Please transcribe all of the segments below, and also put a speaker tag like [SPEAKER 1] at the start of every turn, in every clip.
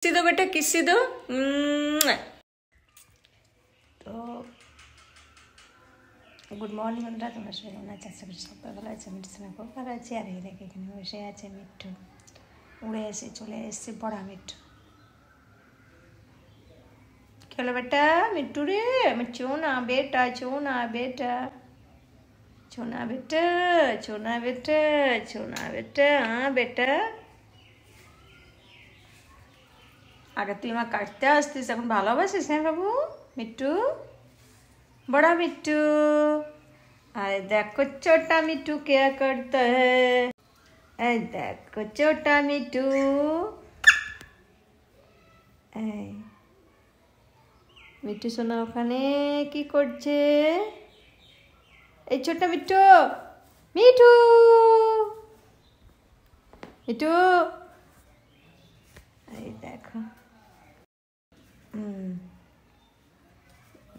[SPEAKER 1] किसी दो बेटा किसी दो। তো গুড মর্নিং বন্ধুরা, তোমরা সবাই কেমন আছো? আশা করি সবাই ভালো আছে। মেডিসিন খুব ভালো আছে। আর এই দেখে এখানে বসে আছে মিঠু, উড়ে এসে চলে এসছে বড়া মিঠু। কি হলো বেটা মিঠু রে? আমার চোনা বেটা, চোনা বেটা, চোনা বেটা, চোনা বেটা, চোনা বেটা। हाँ बेटा, আগে তুই আমার কাটতে আসতিস, এখন ভালোবাসিস? হ্যাঁ বাবু মিঠু, बड़ा मिट्टू। अरे देखो छोटा मिट्टू क्या करता है। अरे देखो छोटा मिट्टू। মিঠু সোনা ওখানে কি করছে? এই ছোট্ট মিঠু, মিঠু, মিঠু, এই দেখো।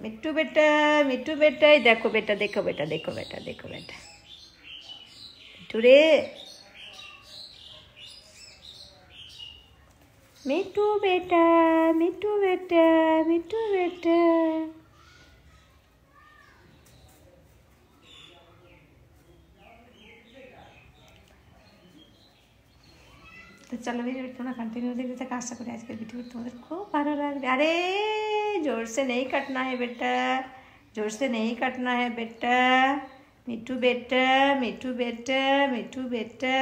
[SPEAKER 1] मिट्टू बेटा, मिट्टू बेटा, देखो बेटा, देखो बेटा, देखो बेटा, देखो बेटा मिट्टू रे, मिट्टू बेटा, मिट्टू बेटा, मिट्टू बेटा। तो चलो वीडियो थोड़ा कंटिन्यू देखते थे। आशा करी आज के वीडियो तुम्हारे खूब भालो लगे। अरे जोर से नहीं काटना है बेटा, जोर से नहीं काटना है बेटा। मिट्टू बेटा, मिट्टू बेटा, मिट्टू बेटा,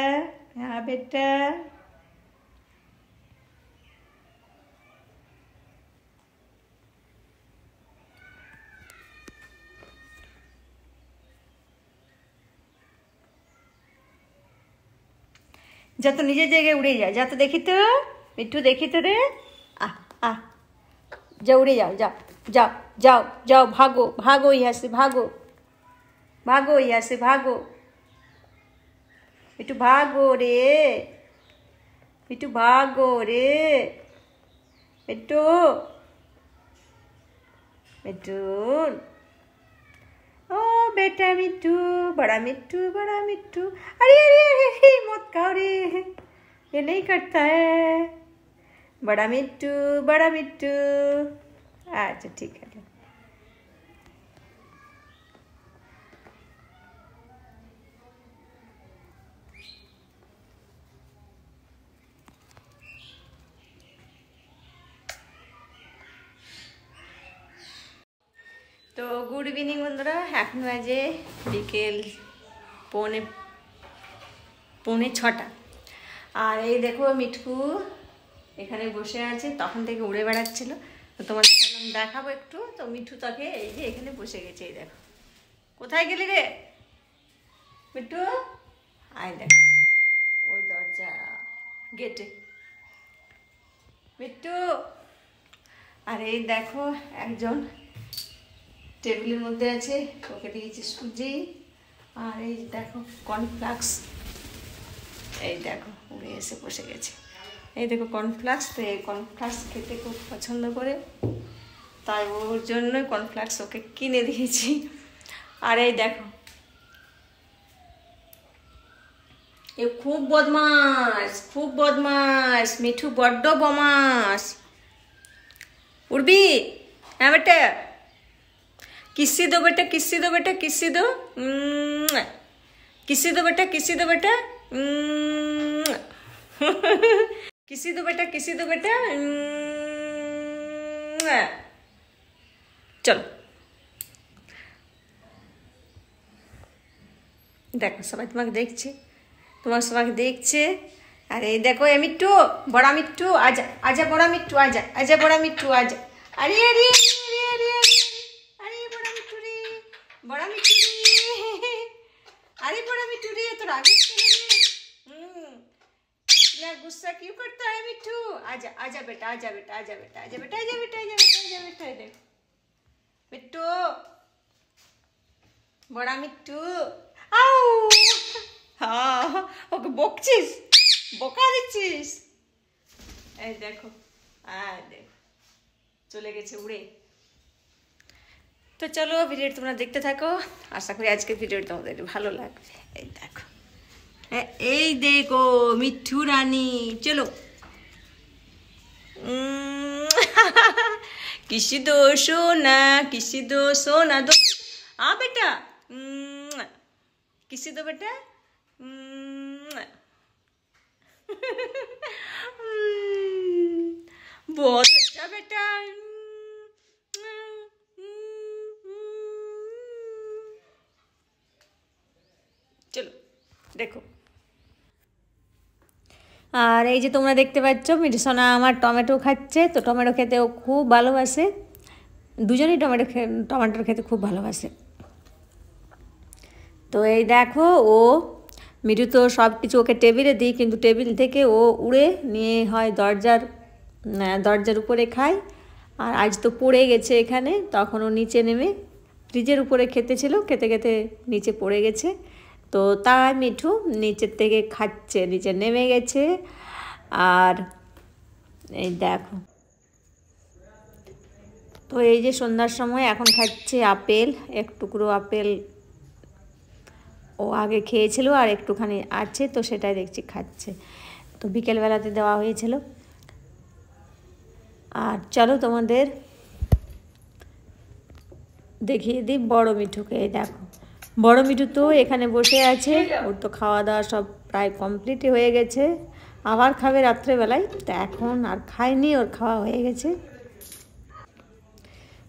[SPEAKER 1] हाँ बेटा। जा तो निजे जगह उड़े जा, जा तो देखी तो मिट्टू, देखी तो रे। आ आ जाओ, उड़े जाओ, जाओ जाओ जाओ जाओ, भागो भागो यहाँ से, भागो भागो यहाँ से, भागो मिट्टू, भागो रे मिट्टू, भागो रे मिट्टू, मिट्टू। ओ बेटा मिट्टू, बड़ा मिट्टू, बड़ा मिट्टू। अरे अरे अरे मत खाओ रे, ये नहीं करता है। बड़ा मिट्टू, बड़ा मिट्टू। अच्छा ठीक है। তো গুড ইভিনিং বন্ধুরা, এখন বাজে বিকেল পৌনে 6টা। আর এই দেখো মিঠু এখানে বসে আছে, তখন থেকে উড়ে বেড়াচ্ছিল। তো তোমাদের ভাবলাম দেখাবো একটু। তো মিঠু তাকে এই যে এখানে বসে গেছে। এই দেখো, কোথায় গেলি রে মিঠু? আয় দেখ ওই দরজা গেটে মিঠু। আর এই দেখো একজন টেবিলের মধ্যে আছে, ওকে দিয়েছে সুজি। আর এই দেখো কর্নফ্লাক্স, এই দেখো উড়ে এসে বসে গেছে। এই দেখো কর্নফ্লাক্স, তো এই কর্নফ্লাক্স খেতে খুব পছন্দ করে, তাই ওর জন্যই কর্নফ্লাক্স ওকে কিনে দিয়েছি। আর এই দেখো এ খুব বদমাস, খুব বদমাস মিঠু, বড্ড বদমাস। উড়বি? হ্যাঁ বেটা, किसी दो बेटा, किसी दो बेटा, किसी दो, किसी दो बेटा, किसी दो बेटा, किसी दो बेटा, किसी दो बेटा। चलो देखो सबाई तुम्हें देखছে, তোমার সবাইকে দেখছে। আর এই দেখো এ মিঠু, বড়া মিঠু, आजा आजा बड़ा मिट्टू, आजा आजा बड़ा मिट्टू, आजा। अरे अरे अरे अरे अरे बड़ा मिट्टू रे, बड़ा मिट्टू रे, अरे बड़ा मिट्टू रे, तो राग इतना गुस्सा क्यों करता है मिट्टू? आजा आजा बेटा, आजा बेटा, आजा बेटा, आजा बेटा, आजा बेटा, आजा बेटा, आजा बेटा। देख मिट्टू, बड़ा मिट्टू। आओ हाँ ওকে বকছিস, বকা দিচ্ছিস। এই দেখো, দেখো চলে গেছে উড়ে। তো চলো ভিডিও তোমরা দেখতে থাকো, আশা করি আজকের ভিডিওটা তোমাদের ভালো লাগবে। এই দেখো, এই দেখো মিঠু রানী, চলো। किसी दो सोना किसी दो सोना दो हाँ बेटा किसी दो बेटा बहुत अच्छा बेटा চলো দেখো আর এই যে তোমরা দেখতে পাচ্ছ মিঠু সোনা আমার টমেটো খাচ্ছে তো টমেটো খেতে ও খুব ভালোবাসে দুজনেই টমেটো খেতে খুব ভালোবাসে তো এই দেখো ও মিঠু তো সব কিছু ওকে টেবিলে দিই কিন্তু টেবিল থেকে ও উড়ে নিয়ে হয় দরজার উপরে খায় আর আজ তো পড়ে গেছে এখানে তখন ও নিচে নেমে ফ্রিজের উপরে খেতে খেতে নিচে পড়ে গেছে তো তাই মিঠু নিচের থেকে খাচ্ছে নিচে নেমে গেছে আর এই দেখো তো এই যে সন্ধ্যার সময় এখন খাচ্ছে আপেল এক টুকরো আপেল ও আগে খেয়েছিল আর একটুখানি আছে তো সেটাই দেখছি খাচ্ছে তো বিকেলবেলাতে দেওয়া হয়েছিল আর চলো তোমাদের দেখিয়ে দিই বড় মিঠুকে দেখো বড় মিঠু তো এখানে বসে আছে ওর তো খাওয়া দাওয়া সব প্রায় কমপ্লিটই হয়ে গেছে আবার খাবে রাত্রেবেলায় তো এখন আর খায়নি ওর খাওয়া হয়ে গেছে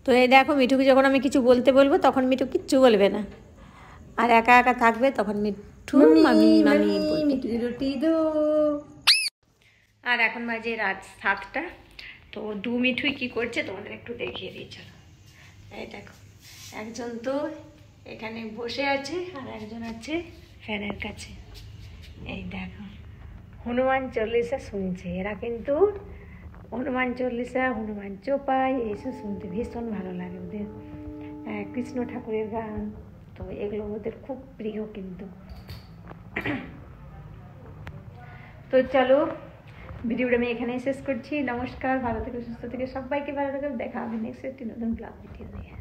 [SPEAKER 1] তো এই দেখো মিঠুকে যখন আমি কিছু বলবো তখন মিঠু কিচ্ছু বলবে না আর একা একা থাকবে তখন মিঠু মামি মামি মিঠু রুটি দো আর এখন বাজে রাত 7টা তো দু মিঠুই কি করছে তোমাদের একটু দেখিয়ে দিই চলো এই দেখো একজন তো এখানে বসে আছে আর একজন আছে ফ্যানের কাছে এই দেখো হনুমান চল্লিশা শুনছে এরা কিন্তু হনুমান চল্লিশা হনুমান চোপাই এইসব শুনতে ভীষণ ভালো লাগে ওদের কৃষ্ণ ঠাকুরের গান তো এগুলো ওদের খুব প্রিয় কিন্তু তো চলো ভিডিওটা আমি এখানেই শেষ করছি নমস্কার ভালো থেকে সুস্থ থেকে সবাইকে ভালো থেকে দেখা হবে নেক্সট একটি নতুন ব্লগ ভিডিও নিয়ে